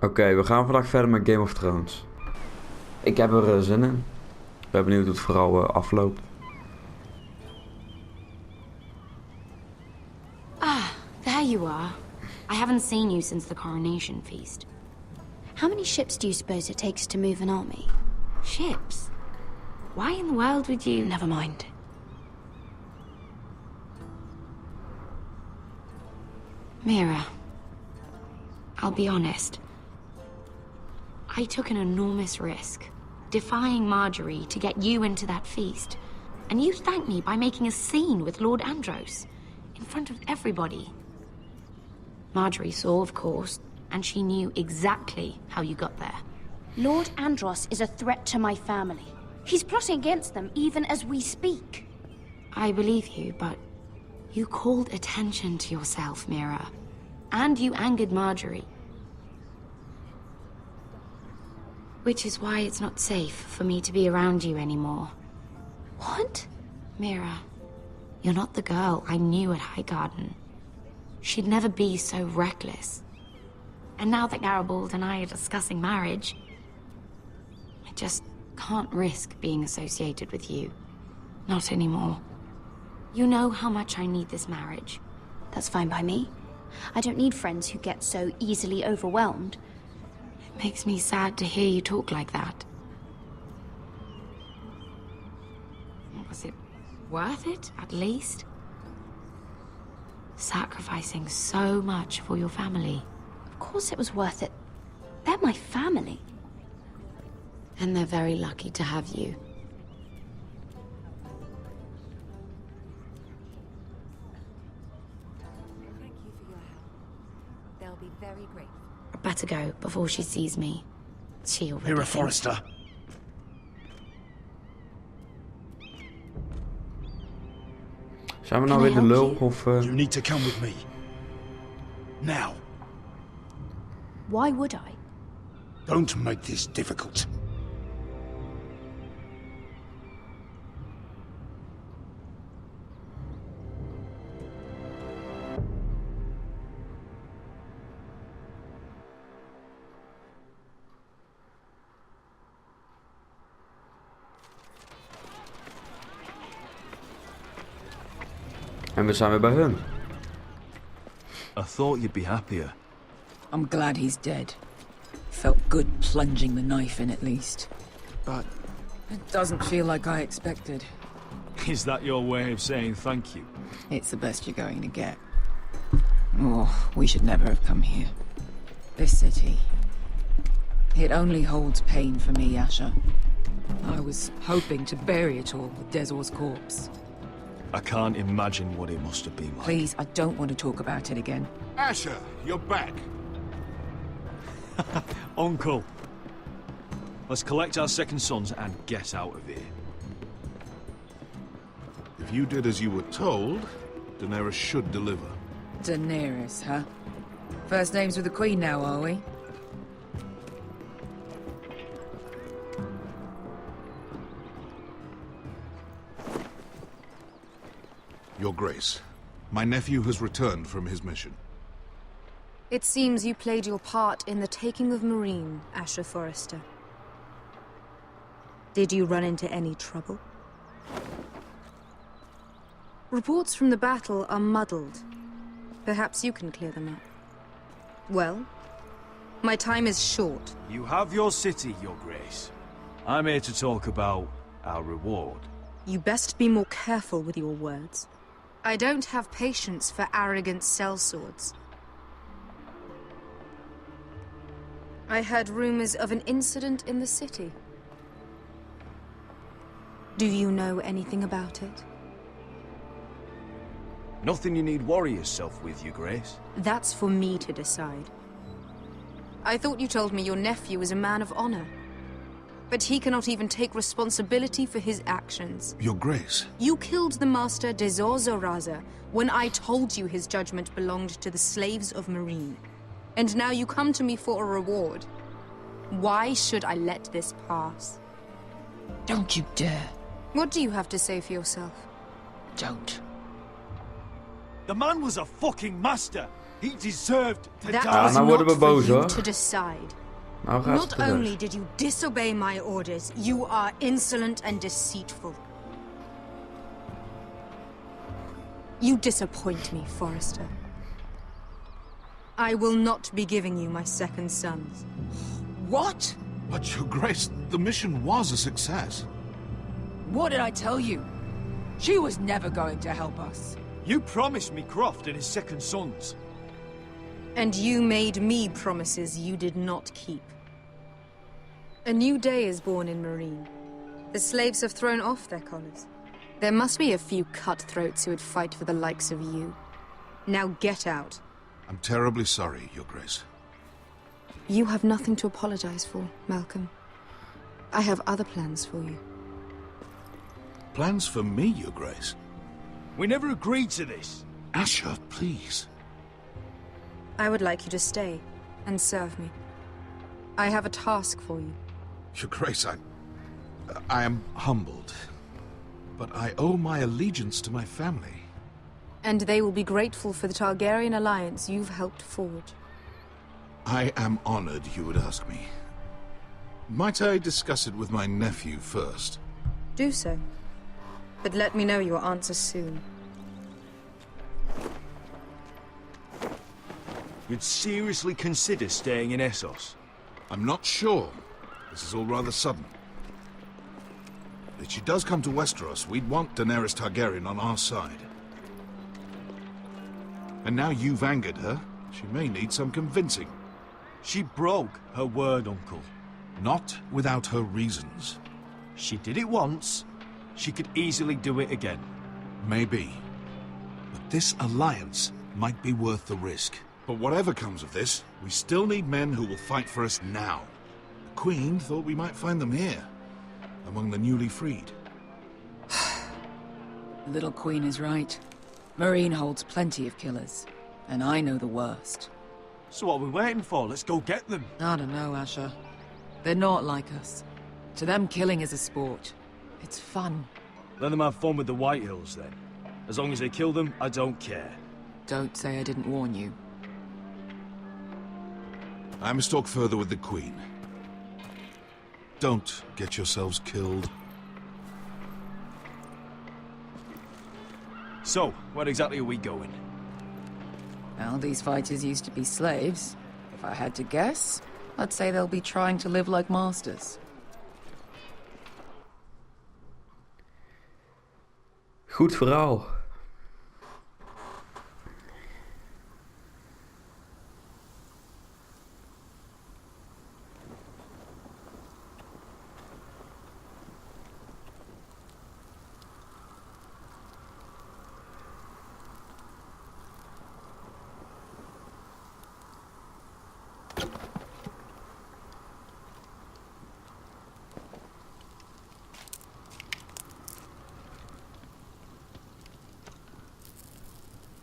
Oké, we gaan vandaag verder met Game of Thrones. Ik heb er zin in. Ik ben benieuwd hoe het vooral afloopt. Ah, there you are. I haven't seen you since the coronation feast. How many ships do you suppose it takes to move an army? Ships? Why in the world would you... Never mind. Mira, I'll be honest. I took an enormous risk, defying Marjorie to get you into that feast. And you thanked me by making a scene with Lord Andros, in front of everybody. Marjorie saw, of course, and she knew exactly how you got there. Lord Andros is a threat to my family. He's plotting against them even as we speak. I believe you, but you called attention to yourself, Mira. And you angered Marjorie. Which is why it's not safe for me to be around you anymore. What? Mira, you're not the girl I knew at Highgarden. She'd never be so reckless. And now that Garibald and I are discussing marriage, I just can't risk being associated with you. Not anymore. You know how much I need this marriage. That's fine by me. I don't need friends who get so easily overwhelmed. It makes me sad to hear you talk like that. Was it worth it, at least? Sacrificing so much for your family. Of course it was worth it. They're my family. And they're very lucky to have you. Thank you for your help. They'll be very grateful. I better go before she sees me. She already Mira thinks- Forrester. Zijn we nou Can I weer de help lul you? of... You need to come with me. Now. Why would I? Don't make this difficult. En we zijn weer bij hun. I thought you'd be happier. I'm glad he's dead. Felt good plunging the knife in at least. But it doesn't feel like I expected. Is that your way of saying thank you? It's the best you're going to get. Oh, we should never have come here. This city. It only holds pain for me, Asher. I was hoping to bury it all with Dezor's corpse. I can't imagine what it must have been like. Please, I don't want to talk about it again. Asher, you're back. Uncle. Let's collect our second sons and get out of here. If you did as you were told, Daenerys should deliver. Daenerys, huh? First names with the Queen now, are we? Your Grace, my nephew has returned from his mission. It seems you played your part in the taking of Marine, Asher Forrester. Did you run into any trouble? Reports from the battle are muddled. Perhaps you can clear them up. Well, my time is short. You have your city, Your Grace. I'm here to talk about our reward. You best be more careful with your words. I don't have patience for arrogant sellswords. I heard rumors of an incident in the city. Do you know anything about it? Nothing you need worry yourself with, Your Grace. That's for me to decide. I thought you told me your nephew was a man of honor. But he cannot even take responsibility for his actions. Your Grace. You killed the master Dezor Zoraza when I told you his judgment belonged to the slaves of Marine. And now you come to me for a reward. Why should I let this pass? Don't you dare. What do you have to say for yourself? Don't. The man was a fucking master. He deserved to That die. was nou worden not we for boos, you hoor. to decide. Nou gaat Not het eruit. only did you disobey my orders, you are insolent and deceitful. You disappoint me, Forrester. I will not be giving you my second sons. What? But, Your Grace, the mission was a success. What did I tell you? She was never going to help us. You promised me Croft and his second sons. And you made me promises you did not keep. A new day is born in Marine. The slaves have thrown off their collars. There must be a few cutthroats who would fight for the likes of you. Now get out. I'm terribly sorry, Your Grace. You have nothing to apologize for, Malcolm. I have other plans for you. Plans for me, Your Grace? We never agreed to this. Asher, please. I would like you to stay and serve me. I have a task for you. Your Grace, I am humbled. But I owe my allegiance to my family. And they will be grateful for the Targaryen alliance you've helped forge. I am honored you would ask me. Might I discuss it with my nephew first? Do so. But let me know your answer soon. You'd seriously consider staying in Essos? I'm not sure. This is all rather sudden. If she does come to Westeros, we'd want Daenerys Targaryen on our side. And now you've angered her, she may need some convincing. She broke her word, Uncle. Not without her reasons. She did it once. She could easily do it again. Maybe. But this alliance might be worth the risk. But whatever comes of this, we still need men who will fight for us now. The Queen thought we might find them here, among the newly freed. The little queen is right. Marine holds plenty of killers, and I know the worst. So what are we waiting for? Let's go get them. I don't know, Asher. They're not like us. To them, killing is a sport. It's fun. Let them have fun with the White Hills, then. As long as they kill them, I don't care. Don't say I didn't warn you. I must talk further with the Queen. Don't get yourselves killed. So, where exactly are we going? Well, these fighters used to be slaves. If I had to guess, I'd say they'll be trying to live like masters. Goed verhaal.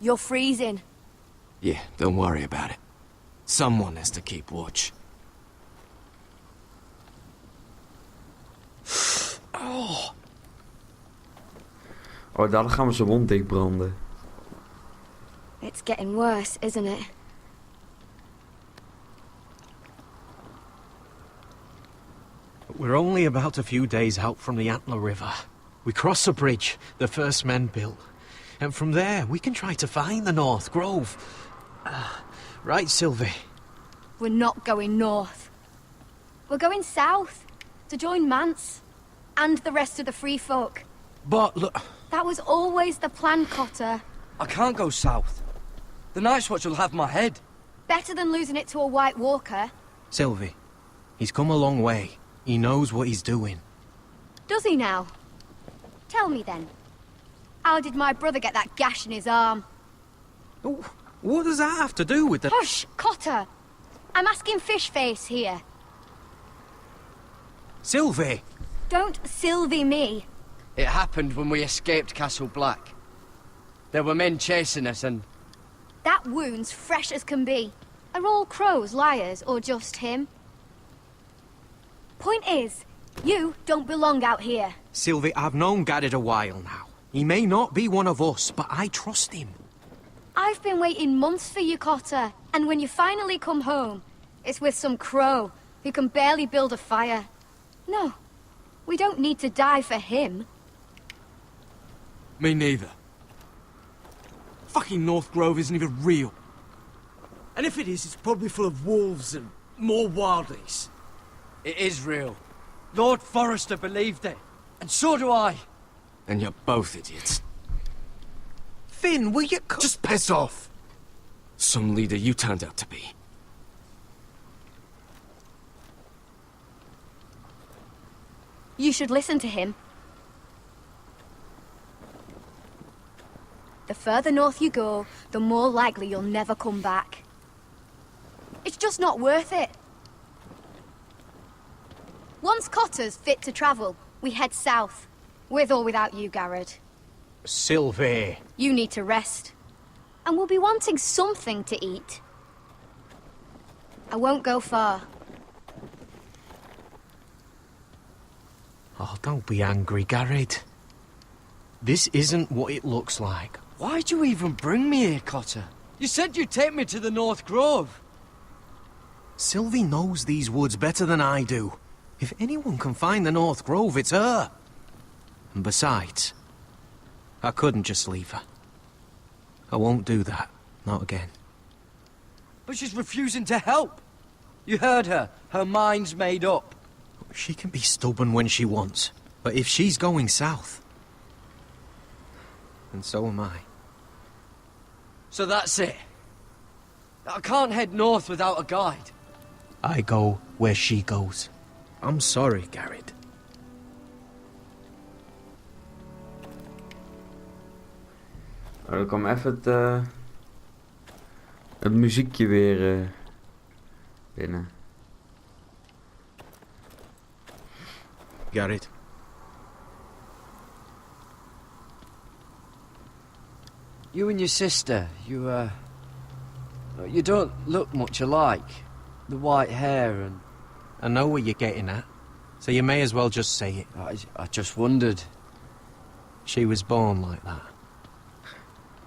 You're freezing. Yeah, don't worry about it. Someone has to keep watch. Oh, daar gaan we zijn wond dichtbranden. It's getting worse, isn't it? We're only about a few days out from the Antler River. We cross a bridge the first men built. And from there, we can try to find the North Grove. Right, Sylvie? We're not going north. We're going south to join Mance and the rest of the free folk. But look, That was always the plan, Cotter. I can't go south. The Night's Watch will have my head. Better than losing it to a White Walker. Sylvie, he's come a long way. He knows what he's doing. Does he now? Tell me then. How did my brother get that gash in his arm? Oh, what does that have to do with the... Hush, Cotter! I'm asking Fishface here. Sylvie! Don't Sylvie me. It happened when we escaped Castle Black. There were men chasing us and... That wound's fresh as can be. Are all crows liars, or just him? Point is, you don't belong out here. Sylvie, I've known Gaddard a while now. He may not be one of us, but I trust him. I've been waiting months for you, Cotter. And when you finally come home, it's with some crow who can barely build a fire. No, we don't need to die for him. Me neither. Fucking North Grove isn't even real. And if it is, it's probably full of wolves and more wildlings. It is real. Lord Forrester believed it. And so do I. And you're both idiots. Finn, will you Just piss off! Some leader you turned out to be. You should listen to him. The further north you go, the more likely you'll never come back. It's just not worth it. Once Cotter's fit to travel, we head south. With or without you, Garrett. Sylvie. You need to rest. And we'll be wanting something to eat. I won't go far. Oh, don't be angry, Garrett. This isn't what it looks like. Why'd you even bring me here, Cotter? You said you'd take me to the North Grove. Sylvie knows these woods better than I do. If anyone can find the North Grove, it's her. And besides, I couldn't just leave her. I won't do that. Not again. But she's refusing to help. You heard her. Her mind's made up. She can be stubborn when she wants. But if she's going south, then so am I. So that's it. I can't head north without a guide. I go where she goes. I'm sorry, Garrett. Oh, dan kwam even het muziekje weer binnen. Garrett. You and your sister, you don't look much alike. The white hair and... I know what you're getting at, so you may as well just say it. I just wondered. She was born like that.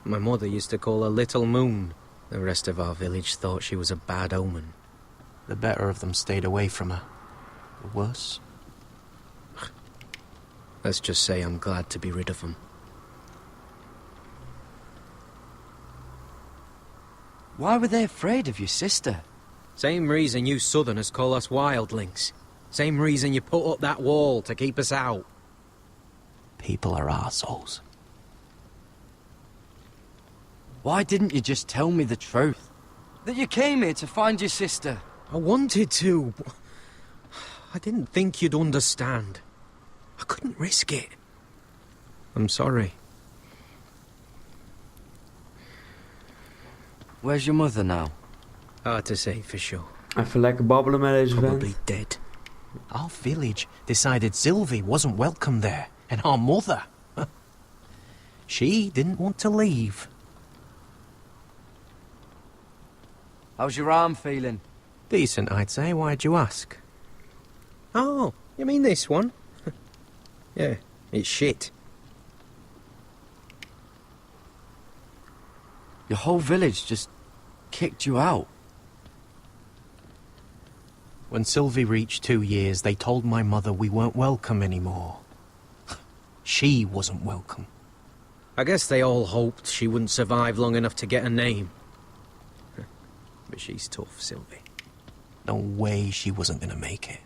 My mother used to call her Little Moon. The rest of our village thought she was a bad omen. The better of them stayed away from her. The worse? Let's just say I'm glad to be rid of them. Why were they afraid of your sister? Same reason you Southerners call us wildlings. Same reason you put up that wall to keep us out. People are arseholes. Why didn't you just tell me the truth? That you came here to find your sister? I wanted to. I didn't think you'd understand. I couldn't risk it. I'm sorry. Where's your mother now? Hard to say for sure. Even lekker babbelen met deze Probably vent. dead. Our village decided Sylvie wasn't welcome there, and our mother. She didn't want to leave. How's your arm feeling? Decent, I'd say. Why'd you ask? Oh, you mean this one? Yeah, it's shit. Your whole village just kicked you out. When Sylvie reached 2 years, they told my mother we weren't welcome anymore. She wasn't welcome. I guess they all hoped she wouldn't survive long enough to get a name. But she's tough, Sylvie. No way she wasn't gonna make it.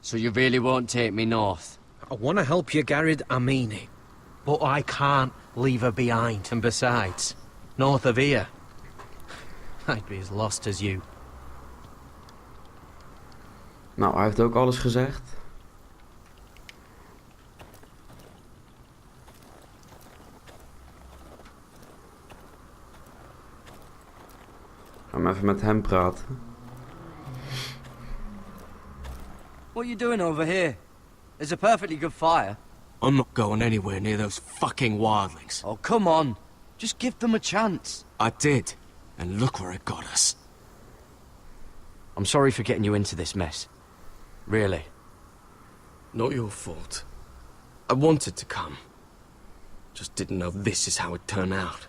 So you really won't take me north? I want to help you, Garrett, I mean it. But I can't leave her behind. And besides, north of here, I'd be as lost as you. Nou, hij heeft ook alles gezegd. Gaan we even met hem praten. What are you doing over here? There's a perfectly good fire. I'm not going anywhere near those fucking wildlings. Oh, come on. Just give them a chance. I did, and look where it got us. I'm sorry for getting you into this mess. Really. Not your fault. I wanted to come. Just didn't know this is how it'd turn out.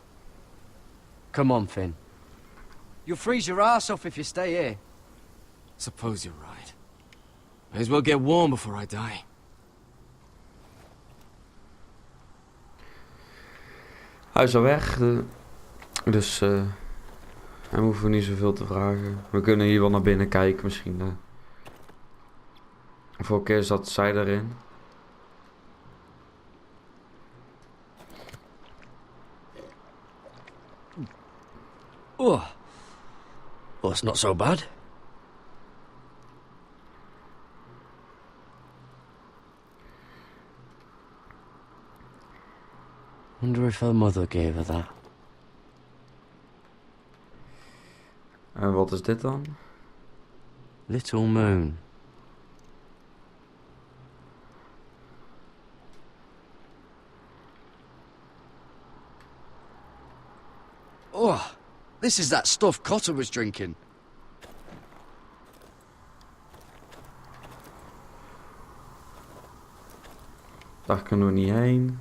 Come on, Finn. You'll freeze your ass off if you stay here. Suppose you're right. May as well get warm before I die. Hij is al weg, dus hij hoeven niet zoveel te vragen. We kunnen hier wel naar binnen kijken misschien. Vorige keer zat zij erin. Oh. Well, it's not so bad. Wonder if her mother gave her that. En wat is dit dan? Little Moon. Oh, this is that stuff Cotter was drinking. Daar kunnen we niet heen.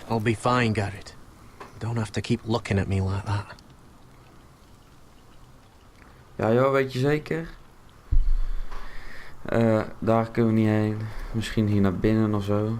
I'll be fine, Garrett. You don't have to keep looking at me like that. Ja joh, weet je zeker? Daar kunnen we niet heen. Misschien hier naar binnen of zo.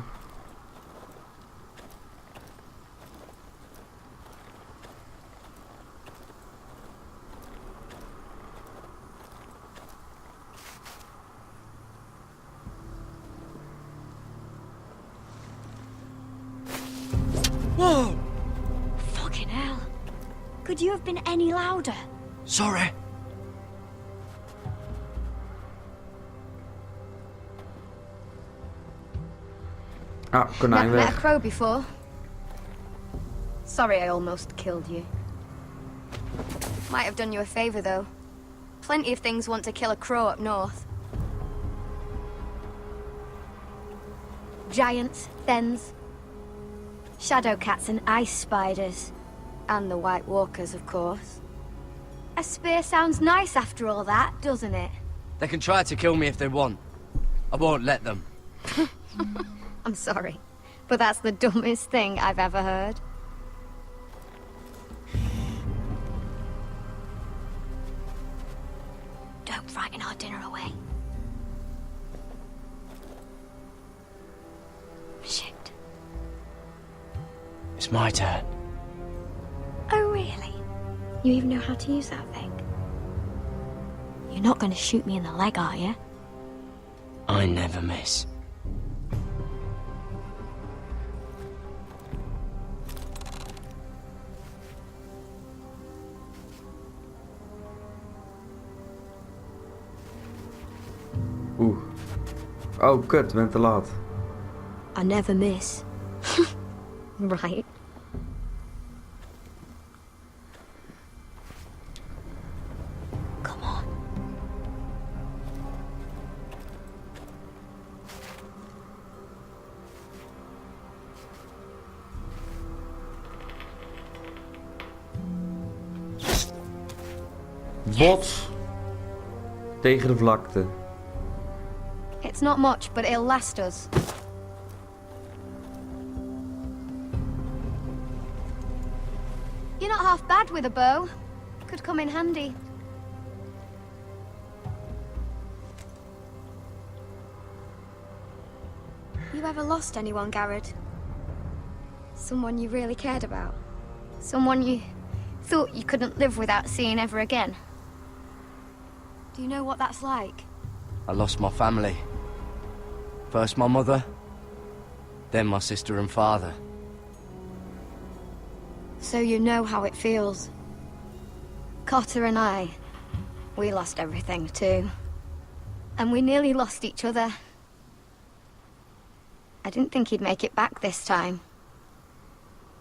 Whoa! Fucking hell. Could you have been any louder? Sorry. Ah, konijn Never met a weg. crow before. Sorry I almost killed you. Might have done you a favor though. Plenty of things want to kill a crow up north. Giants, thens, shadow cats and ice spiders. And the White Walkers, of course. A spear sounds nice after all that, doesn't it? They can try to kill me if they want. I won't let them. I'm sorry, but that's the dumbest thing I've ever heard. Don't frighten our dinner away. Shit. It's my turn. Oh, really? You even know how to use that thing? You're not going to shoot me in the leg, are you? I never miss. Oeh. Oh, kut, ben te laat. I never miss. Right. Come on. Bots. Tegen de vlakte. It's not much, but it'll last us. You're not half bad with a bow. Could come in handy. You ever lost anyone, Garrett? Someone you really cared about? Someone you thought you couldn't live without seeing ever again? Do you know what that's like? I lost my family. First my mother, then my sister and father. So you know how it feels. Cotter and I, we lost everything too. And we nearly lost each other. I didn't think he'd make it back this time.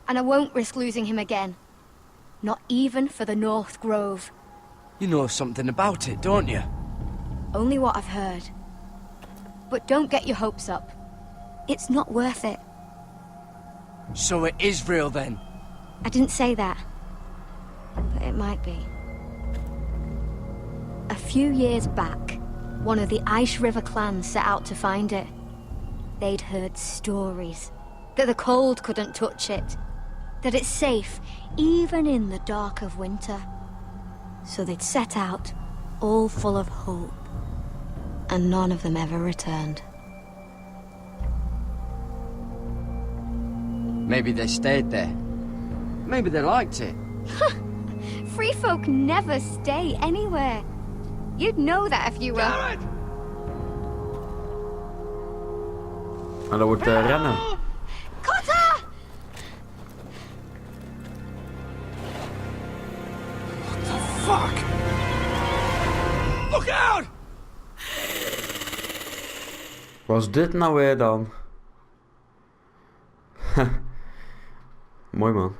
And I won't risk losing him again. Not even for the North Grove. You know something about it, don't you? Only what I've heard. But don't get your hopes up. It's not worth it. So it is real then? I didn't say that. But it might be. A few years back, one of the Ice River clans set out to find it. They'd heard stories that the cold couldn't touch it, that it's safe even in the dark of winter. So they'd set out, all full of hope, and none of them ever returned. Maybe they stayed there. Maybe they liked it. Free folk never stay anywhere. You'd know that if you were... Garrett! En dat wordt rennen. Cotter! What the fuck? Look out! Was dit nou weer dan? Mooi man.